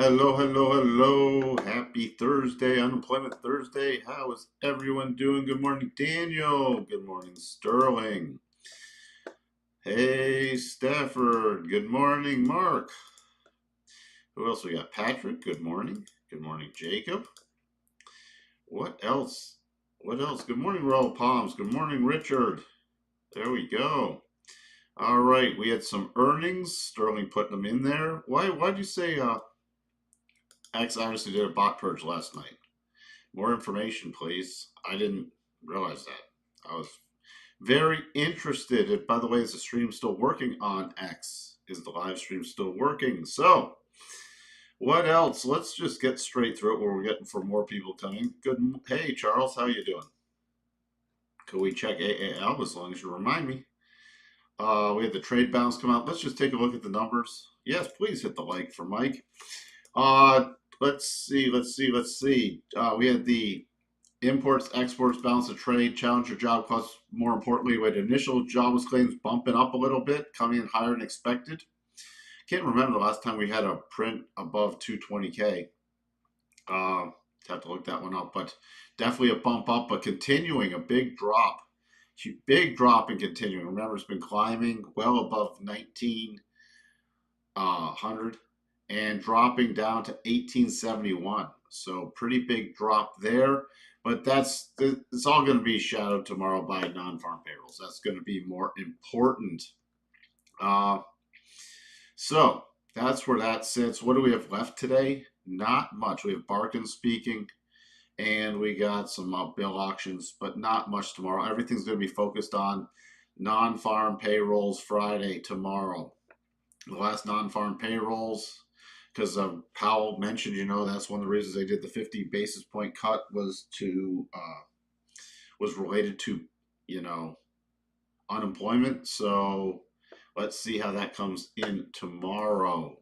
Hello, hello, hello. Happy Thursday, Unemployment Thursday. How is everyone doing? Good morning, Daniel. Good morning, Sterling. Hey, Stafford. Good morning, Mark. Who else we got? Patrick. Good morning. Good morning, Jacob. What else? What else? Good morning, Royal Palms. Good morning, Richard. There we go. All right, we had some earnings. Sterling putting them in there. Why'd you say X obviously did a bot purge last night? More information, please. I didn't realize that. I was very interested. And by the way, is the stream still working on X? Is the live stream still working? So, what else? Let's just get straight through it where we're getting for more people coming. Good. Hey, Charles, how you doing? Could we check AAL as long as you remind me? We had the trade balance come out. Let's just take a look at the numbers. Yes, please hit the like for Mike. Let's see. We had the imports, exports, balance of trade, challenger job costs. More importantly, we had initial jobless claims bumping up a little bit, coming in higher than expected. Can't remember the last time we had a print above 220K. Have to look that one up, but definitely a bump up, but continuing a big drop and continuing. Remember, it's been climbing well above 1900 and dropping down to 1871. So pretty big drop there. But it's all going to be shadowed tomorrow by non-farm payrolls. That's going to be more important. So that's where that sits. What do we have left today? Not much. We have Barkin speaking, and we got some bill auctions, but not much tomorrow. Everything's going to be focused on non-farm payrolls Friday, tomorrow. The last non-farm payrolls, because Powell mentioned, that's one of the reasons they did the 50 basis point cut was related to, unemployment. So let's see how that comes in tomorrow.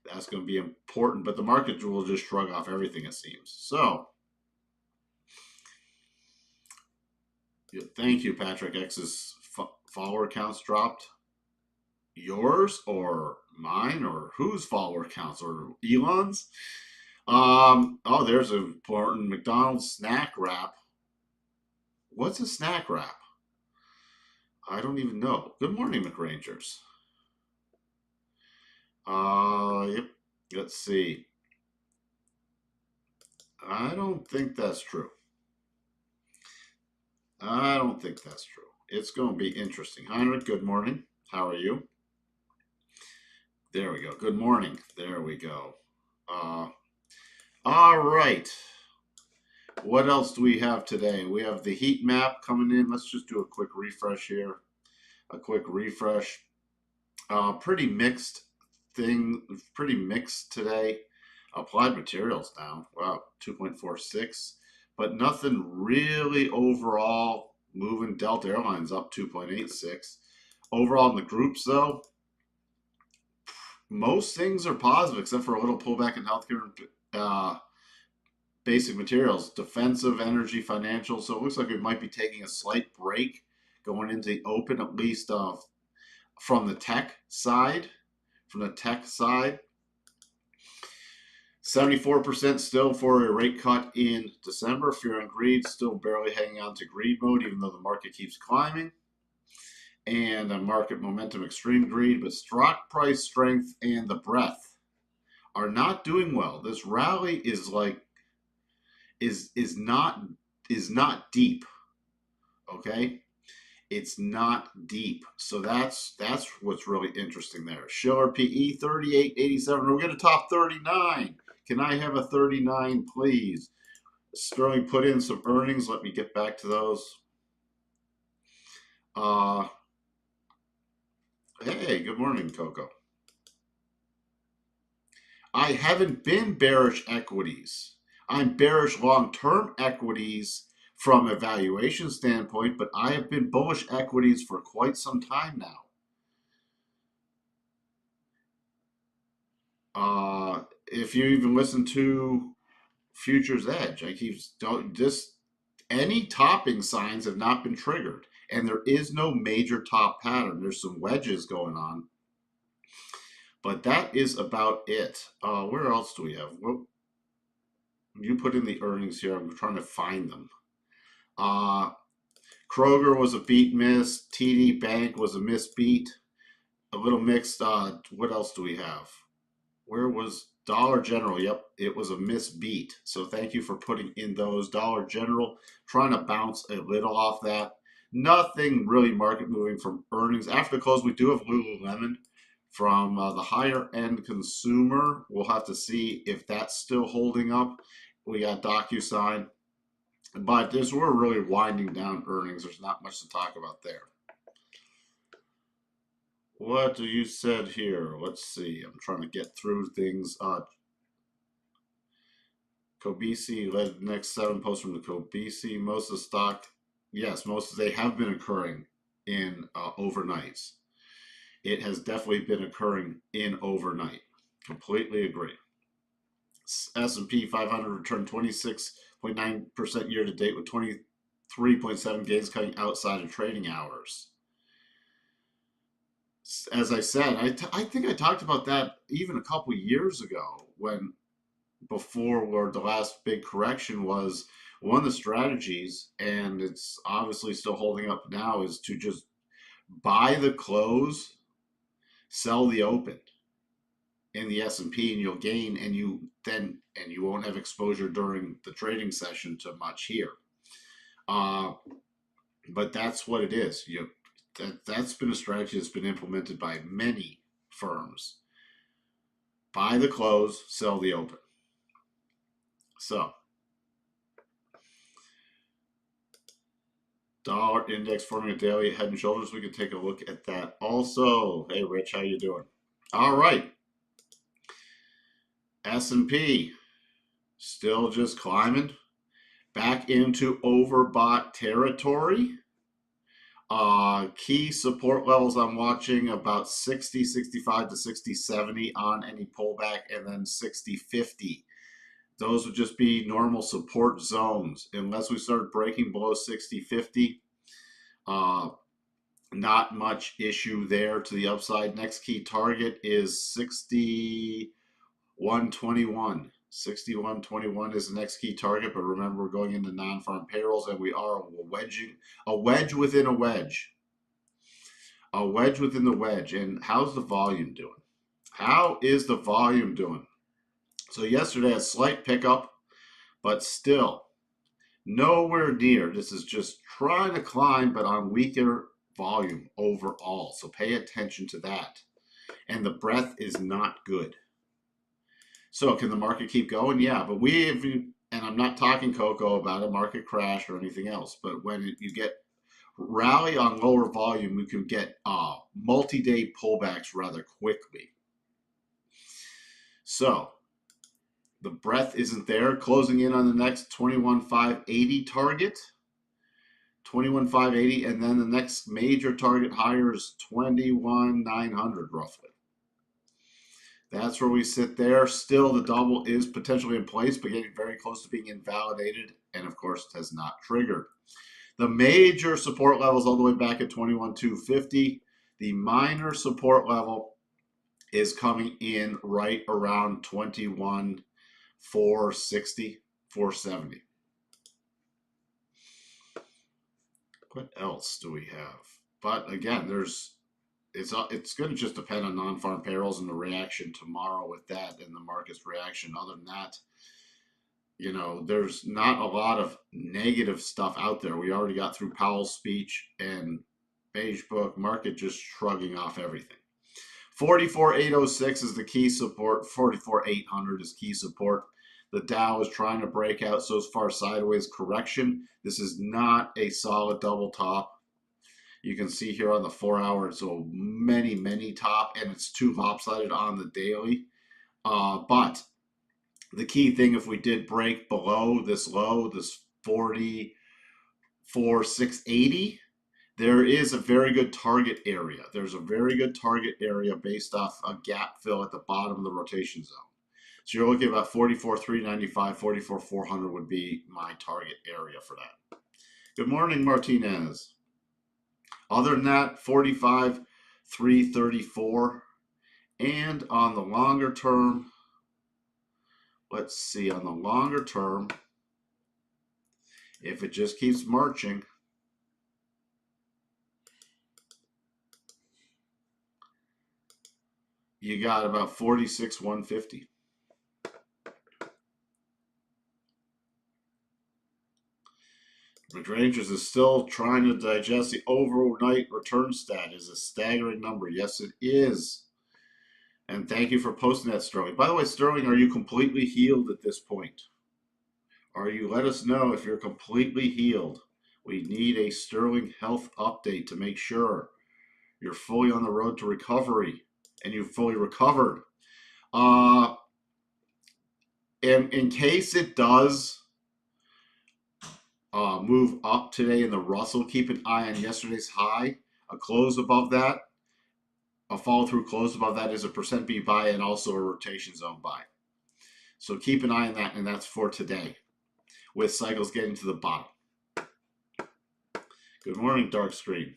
That's going to be important, but the market will just shrug off everything, it seems. So thank you, Patrick. X's follower counts dropped. Yours or mine or whose follower counts or Elon's? There's an important McDonald's snack wrap. What's a snack wrap? I don't even know. Good morning, McRangers. Yep. Let's see. I don't think that's true. It's going to be interesting. Heinrich, good morning. How are you? There we go. Good morning. There we go. All right. What else do we have today? We have the heat map coming in. Let's just do a quick refresh here. Pretty mixed thing. Pretty mixed today. Applied materials down. Wow, 2.46. But nothing really overall moving. Delta Airlines up 2.86. Overall in the groups, though, most things are positive except for a little pullback in healthcare and basic materials, defensive, energy, financial. So it looks like we might be taking a slight break going into the open, at least from the tech side. 74% still for a rate cut in December. Fear and greed still barely hanging on to greed mode, even though the market keeps climbing. And a market momentum, extreme greed, but stock price strength and the breadth are not doing well. This rally is not deep. Okay, it's not deep. So that's what's really interesting there. Schiller PE 38.87. We're going to top 39. Can I have a 39, please? Sterling put in some earnings. Let me get back to those. Hey, good morning, Coco. I haven't been bearish equities. I'm bearish long-term equities from a valuation standpoint, but I have been bullish equities for quite some time now. If you even listen to Futures Edge, any topping signs have not been triggered, and there is no major top pattern. There's some wedges going on, But that is about it. Where else do we have? Well, you put in the earnings here. I'm trying to find them. Uh, Kroger was a beat miss. TD Bank was a miss beat. A little mixed. What else do we have? Where was Dollar General? Yep, it was a miss beat. So thank you for putting in those. Dollar General trying to bounce a little off that. Nothing really market moving from earnings. After the close, we do have Lululemon from the higher end consumer. We'll have to see if that's still holding up. We got DocuSign. But as we're really winding down earnings, there's not much to talk about there. What do you said here? Let's see. I'm trying to get through things. Kobisi led the next 7 posts from the Kobisi. Most of the stock, yes, they have been occurring in overnights. It has definitely been occurring in overnight. Completely agree. S&P 500 returned 26.9% year to date with 23.7 gains coming outside of trading hours. As I said, I think I talked about that even a couple years ago when before where the last big correction was one of the strategies, and it's obviously still holding up now, is to just buy the close, sell the open in the S&P, and you'll gain, and you won't have exposure during the trading session to much here. But that's what it is. That's been a strategy that's been implemented by many firms. Buy the close, sell the open. So, dollar index forming a daily head and shoulders. We could take a look at that also. Hey, Rich, how you doing? All right. S&P still just climbing back into overbought territory. Key support levels I'm watching about 60, 65 to 60, 70 on any pullback, and then 60, 50. Those would just be normal support zones. Unless we start breaking below 60, 50, not much issue there to the upside. Next key target is 6121. 6121 is the next key target, but remember we're going into non-farm payrolls and we are a wedge within a wedge. A wedge within the wedge. And how's the volume doing? How is the volume doing? So yesterday a slight pickup, but still nowhere near. This is just trying to climb, but on weaker volume overall. So pay attention to that. And the breadth is not good. So can the market keep going? Yeah, but and I'm not talking Coco about a market crash or anything else, but when you get rally on lower volume, we can get multi-day pullbacks rather quickly. So the breadth isn't there. Closing in on the next 21,580 target. 21,580, and then the next major target higher is 21,900 roughly. That's where we sit there. Still, the double is potentially in place, but getting very close to being invalidated, and of course, it has not triggered. The major support level is all the way back at 21,250. The minor support level is coming in right around 21,460, 470. What else do we have? But again, it's going to just depend on non-farm payrolls and the reaction tomorrow with that and the market's reaction. Other than that, there's not a lot of negative stuff out there. We already got through Powell's speech and beige book, market just shrugging off everything. 44,806 is the key support. 44,800 is key support. The Dow is trying to break out so far sideways correction. This is not a solid double top. You can see here on the 4-hour, it's a many top, and it's too lopsided on the daily. But the key thing, if we did break below this low, this 44,680, there is a very good target area. There's a very good target area based off a gap fill at the bottom of the rotation zone. So you're looking at about 44,395, 44,400 would be my target area for that. Good morning, Martinez. Other than that, 45,334 And on the longer term, let's see, on the longer term, if it just keeps marching, you got about 46,150. McRangers is still trying to digest the overnight return stat. Is a staggering number. Yes, it is. And thank you for posting that, Sterling. By the way, Sterling, are you completely healed at this point? Or you let us know if you're completely healed. We need a Sterling health update to make sure you're fully on the road to recovery and you've fully recovered. And in case it does move up today in the Russell, keep an eye on yesterday's high. A close above that, a follow through close above that is a percent B buy and also a rotation zone buy. So keep an eye on that, and that's for today with cycles getting to the bottom. Good morning, dark screen.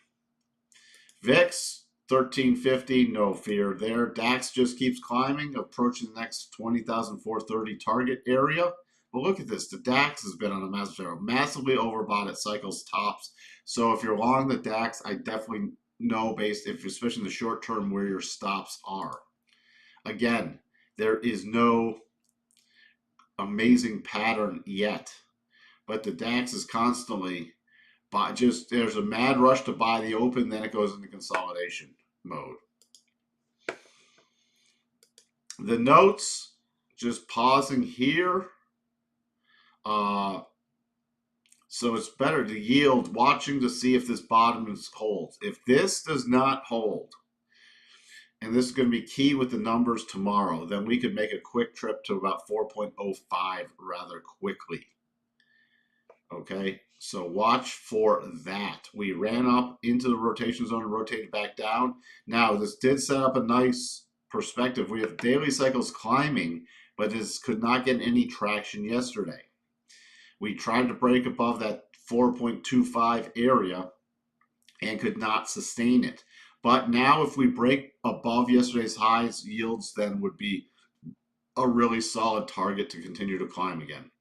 VIX 1350, no fear there. DAX just keeps climbing, approaching the next 20,430 target area. But look at this. The DAX has been on a massively overbought at cycles tops. So if you're long the DAX, I definitely know, especially in the short term, where your stops are. Again, there is no amazing pattern yet, but the DAX is constantly there's a mad rush to buy the open, then it goes into consolidation mode. The notes, just pausing here. So it's better to yield, watching to see if this bottom holds. If this does not hold, and this is going to be key with the numbers tomorrow, then we could make a quick trip to about 4.05 rather quickly. Okay, so watch for that. We ran up into the rotation zone and rotated back down. Now, this did set up a nice perspective. We have daily cycles climbing, but this could not get any traction yesterday. We tried to break above that 4.25 area and could not sustain it. But now if we break above yesterday's highs, yields then would be a really solid target to continue to climb again.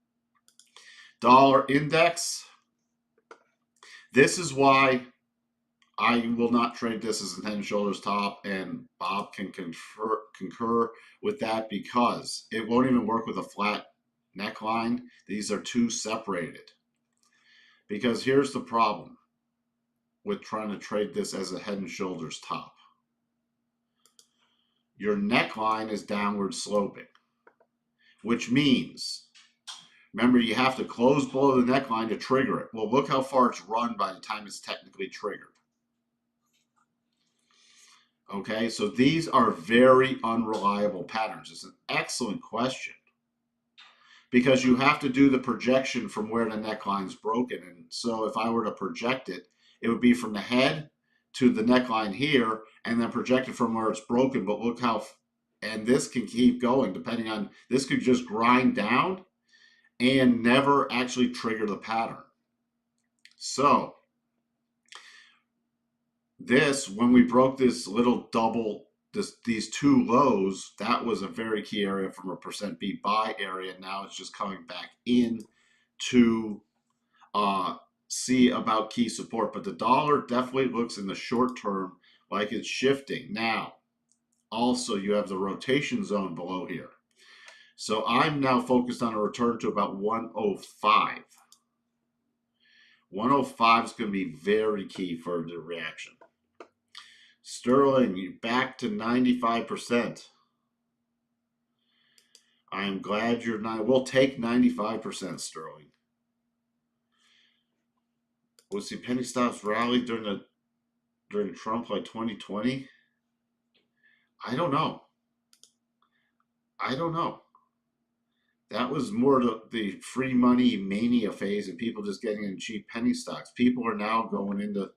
Dollar index. This is why I will not trade this as a head and shoulders top, and Bob can concur with that, because it won't even work with a flat neckline. These are too separated. Because here's the problem with trying to trade this as a head and shoulders top. Your neckline is downward sloping, which means, remember, you have to close below the neckline to trigger it. Well, look how far it's run by the time it's technically triggered. Okay, so these are very unreliable patterns. It's an excellent question, because you have to do the projection from where the neckline's broken. And so if I were to project it, it would be from the head to the neckline here, and then project it from where it's broken. But look how, and this can keep going depending on, this could just grind down and never actually trigger the pattern. So this, when we broke this little double, these two lows, that was a very key area from a percent B buy area. Now it's just coming back in to see about key support. But the dollar definitely looks in the short term like it's shifting. Now, also you have the rotation zone below here. So I'm now focused on a return to about 105. 105 is going to be very key for the reaction. Sterling, you back to 95%. I am glad you're not. We'll take 95%, Sterling. Was the penny stocks rally during Trump like 2020? I don't know. That was more the free money mania phase and people just getting in cheap penny stocks. People are now going into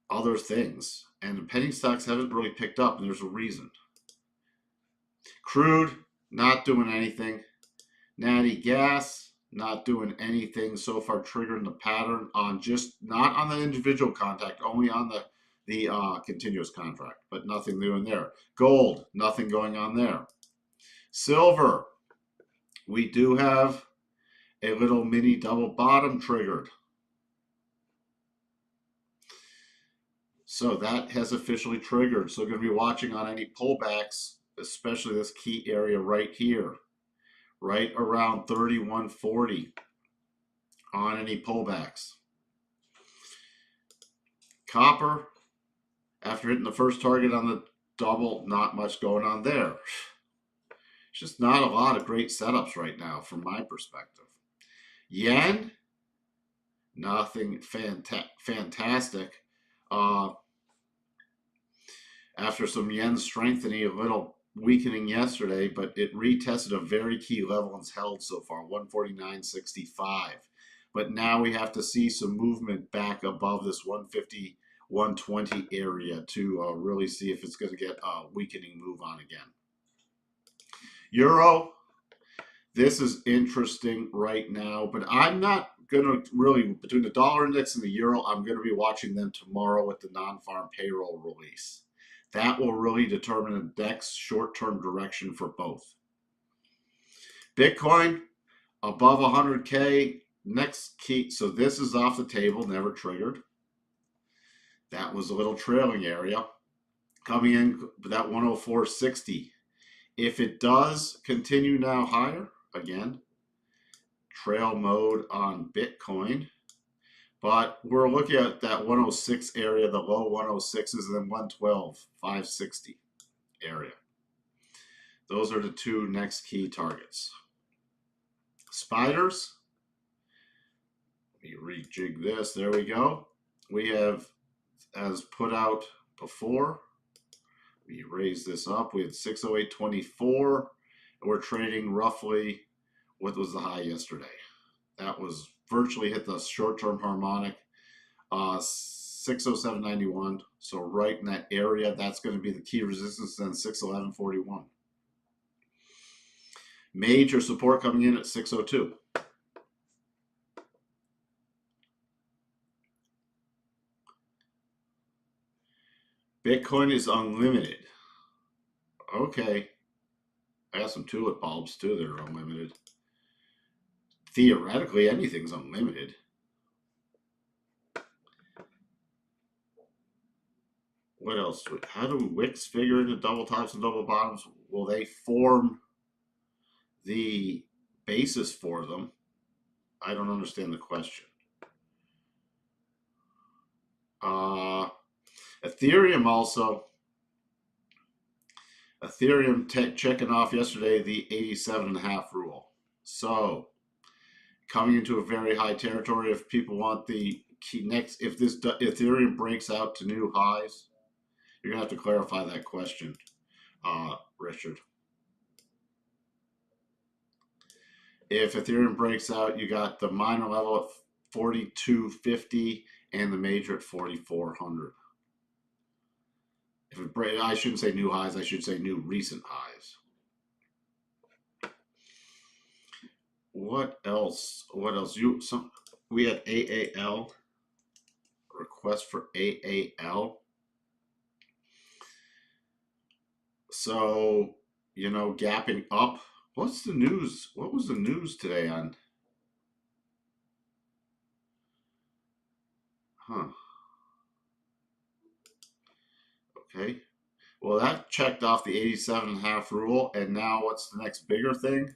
other things, and the penny stocks haven't really picked up, and there's a reason. Crude, not doing anything. Natty gas, not doing anything so far, triggering the pattern on just, not on the individual contact, only on the the continuous contract, but nothing new in there. Gold, nothing going on there. Silver, we do have a little mini double bottom triggered. So that has officially triggered. So going to be watching on any pullbacks, especially this key area right here, right around 31.40 on any pullbacks. Copper, after hitting the first target on the double, not much going on there. It's just not a lot of great setups right now from my perspective. Yen, nothing fantastic. After some yen strengthening, a little weakening yesterday, but it retested a very key level and held so far, 149.65. But now we have to see some movement back above this 150, 120 area to really see if it's going to get a weakening move on again. Euro, this is interesting right now, but I'm not going to really, between the dollar index and the euro, I'm going to be watching them tomorrow with the non-farm payroll release. That will really determine the next short-term direction for both. Bitcoin, above 100K, next key. So this is off the table, never triggered. That was a little trailing area. Coming in that 104.60. If it does continue now higher, again, trail mode on Bitcoin. But we're looking at that 106 area, the low 106s, and then 112.560 area. Those are the two next key targets. Spiders. Let me rejig this. There we go. We have, as put out before, we raised this up. We had 608.24. And we're trading roughly, what was the high yesterday? That was virtually hit the short-term harmonic, 607.91. So right in that area, that's going to be the key resistance, then 611.41. Major support coming in at 602. Bitcoin is unlimited. Okay. I got some tulip bulbs too that are unlimited. Theoretically, anything's unlimited. What else? How do wicks figure into double tops and double bottoms? Will they form the basis for them? I don't understand the question. Ethereum also. Ethereum checking off yesterday the 87.5 rule. So coming into a very high territory. If people want the key next, if this Ethereum breaks out to new highs, you're gonna have to clarify that question, Richard. If Ethereum breaks out, you got the minor level at 4250 and the major at 4400. If it breaks, I shouldn't say new highs, I should say new recent highs. What else? What else? We had AAL, request for AAL. So, you know, gapping up. What's the news? What was the news today on? Okay. Well, that checked off the 87.5 rule. And now what's the next bigger thing?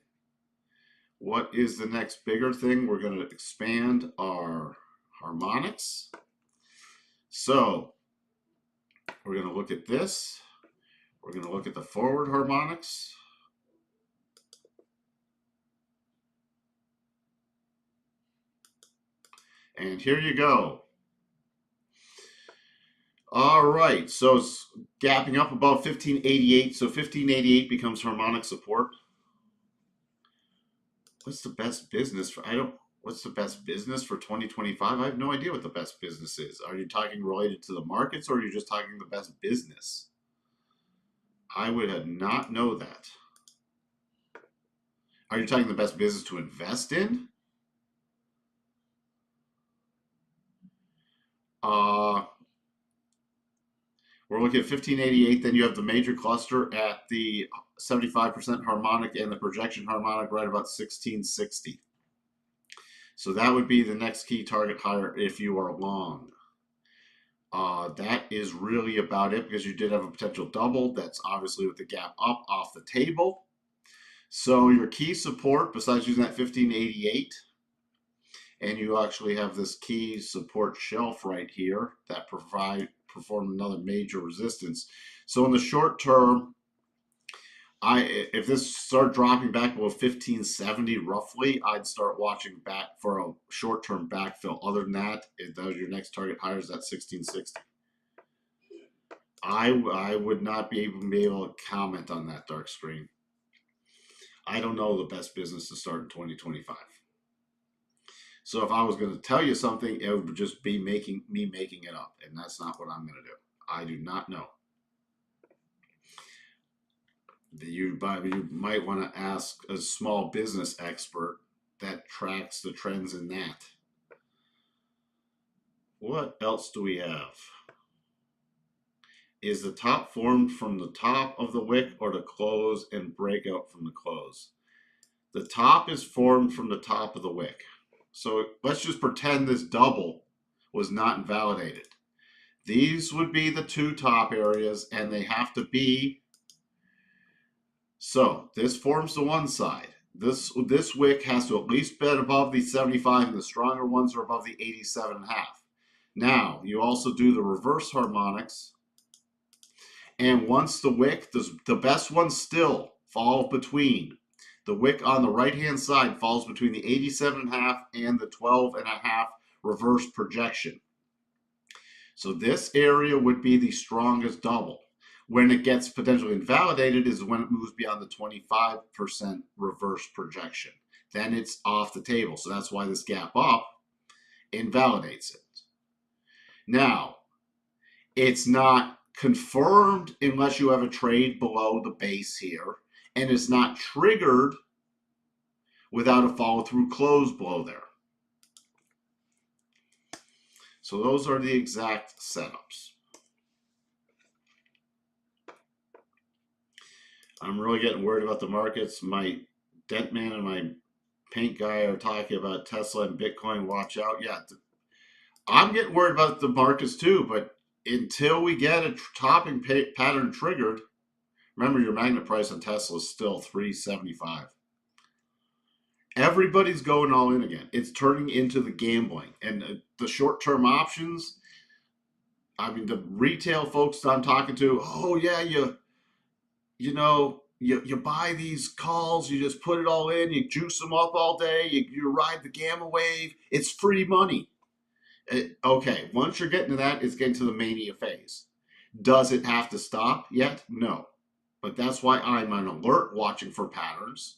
What is the next bigger thing? We're going to expand our harmonics. So we're going to look at this. We're going to look at the forward harmonics. And here you go. All right, so it's gapping up above 1588. So 1588 becomes harmonic support. What's the best business for, what's the best business for 2025? I have no idea what the best business is. Are you talking related to the markets, or are you just talking the best business? I would not know that. Are you talking the best business to invest in? We're looking at 1588. Then you have the major cluster at the 75% harmonic and the projection harmonic right about 1660. So that would be the next key target higher if you are long. That is really about it because you did have a potential double. That's obviously with the gap up off the table. So your key support, besides using that 1588, and you actually have this key support shelf right here that perform another major resistance. So in the short term, if this start dropping back below 1570 roughly, I'd start watching back for a short-term backfill. Other than that, if that was your next target higher is that 1660. I would not be able to comment on that, dark screen. I don't know the best business to start in 2025. So if I was going to tell you something, it would just be me making it up, and that's not what I'm going to do. I do not know. You might want to ask a small business expert that tracks the trends in that. What else do we have? Is the top formed from the top of the wick or the close and breakout from the close? The top is formed from the top of the wick. So let's just pretend this double was not invalidated. These would be the two top areas, and they have to be. So this forms the one side. This wick has to at least be above the 75, and the stronger ones are above the 87.5. Now, you also do the reverse harmonics. And once the wick, the best ones still fall between. The wick on the right-hand side falls between the 87.5 and the 12.5 reverse projection. So this area would be the strongest double. When it gets potentially invalidated is when it moves beyond the 25% reverse projection. Then it's off the table. So that's why this gap up invalidates it. Now, it's not confirmed unless you have a trade below the base here, and it's not triggered without a follow-through close below there. So those are the exact setups. I'm really getting worried about the markets. My dent man and my paint guy are talking about Tesla and Bitcoin. Watch out. Yeah, I'm getting worried about the markets too, but until we get a topping pattern triggered, remember your magnet price on Tesla is still 375. Everybody's going all in again. It's turning into the gambling. And the short-term options, I mean, the retail folks I'm talking to, oh yeah, you buy these calls, you just put it all in, you juice them up all day, you ride the gamma wave, it's free money. Okay, once you're getting to that, it's getting to the mania phase. Does it have to stop yet? No. But that's why I'm on alert watching for patterns.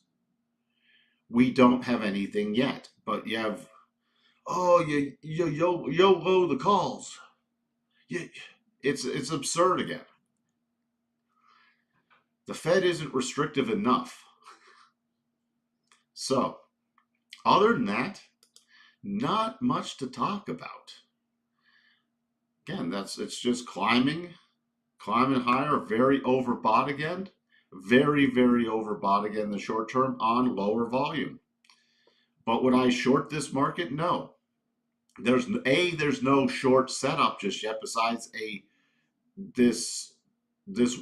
We don't have anything yet, but you have, oh, you YOLO the calls. It's absurd again. The Fed isn't restrictive enough. So, other than that, not much to talk about. Again, it's just climbing higher, very overbought again. Very, very overbought again in the short term on lower volume. But would I short this market? No. There's no short setup just yet besides this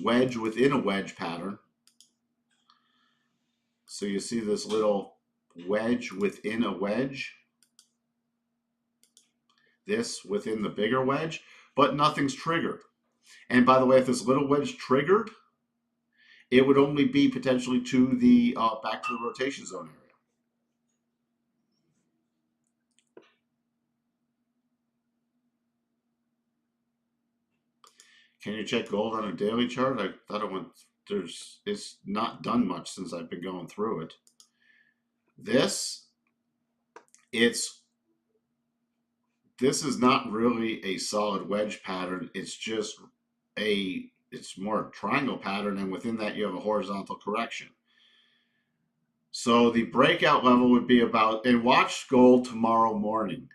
wedge within a wedge pattern. So you see this little wedge within a wedge. This within the bigger wedge, but nothing's triggered. And by the way, if this little wedge triggered, it would only be potentially to the back to the rotation zone area. Can you check gold on a daily chart? I thought it went. It's not done much since I've been going through it. This is not really a solid wedge pattern. It's more a triangle pattern, and within that you have a horizontal correction. So the breakout level would be about, and watch gold tomorrow morning.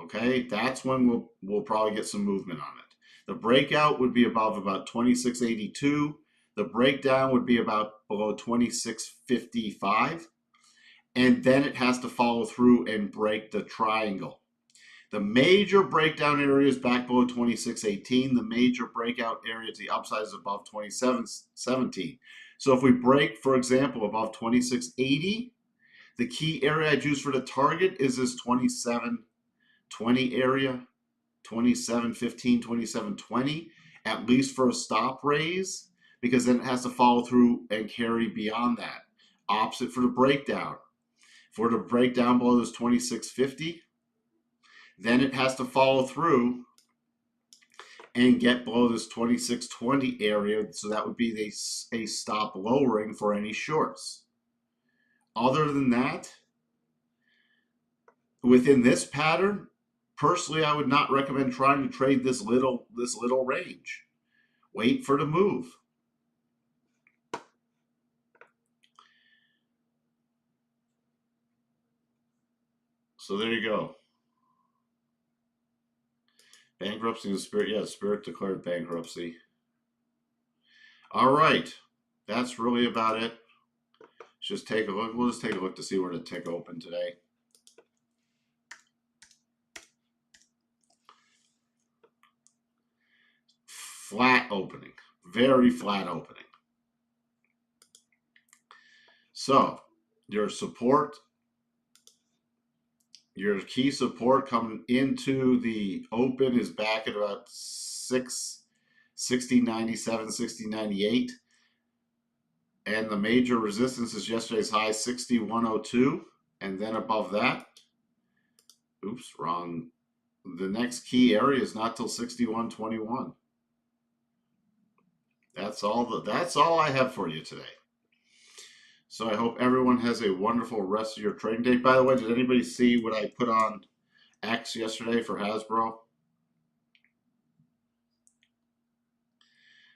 Okay, that's when we'll probably get some movement on it. The breakout would be above about 2682. The breakdown would be about below 2655. And then it has to follow through and break the triangle. The major breakdown area is back below 2618. The major breakout area to the upside is above 2717. So if we break, for example, above 2680, the key area I choose for the target is this 2720 area, 2715, 2720, at least for a stop raise, because then it has to follow through and carry beyond that. Opposite for the breakdown. If we're to break down below this 2650, then it has to follow through and get below this 2620 area. So that would be a stop lowering for any shorts. Other than that, within this pattern, personally, I would not recommend trying to trade this little range. Wait for the move. So there you go. Bankruptcy of Spirit. Yeah, Spirit declared bankruptcy. All right. That's really about it. Let's just take a look. We'll just take a look to see where the tick opened today. Flat opening. Very flat opening. So your support, your key support coming into the open is back at about 1697, 1698. And the major resistance is yesterday's high, 6102. And then above that, oops, wrong. The next key area is not till 6121. That's all I have for you today. So I hope everyone has a wonderful rest of your trading day. By the way, did anybody see what I put on X yesterday for Hasbro?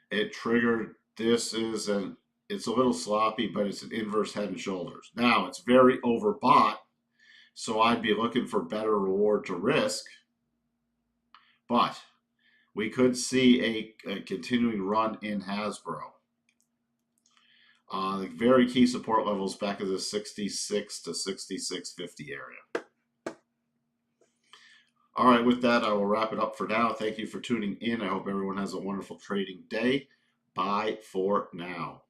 It triggered. It's a little sloppy, but it's an inverse head and shoulders. Now it's very overbought, so I'd be looking for better reward to risk. But we could see a continuing run in Hasbro. The very key support levels back at the 66 to 66.50 area. All right, with that, I will wrap it up for now. Thank you for tuning in. I hope everyone has a wonderful trading day. Bye for now.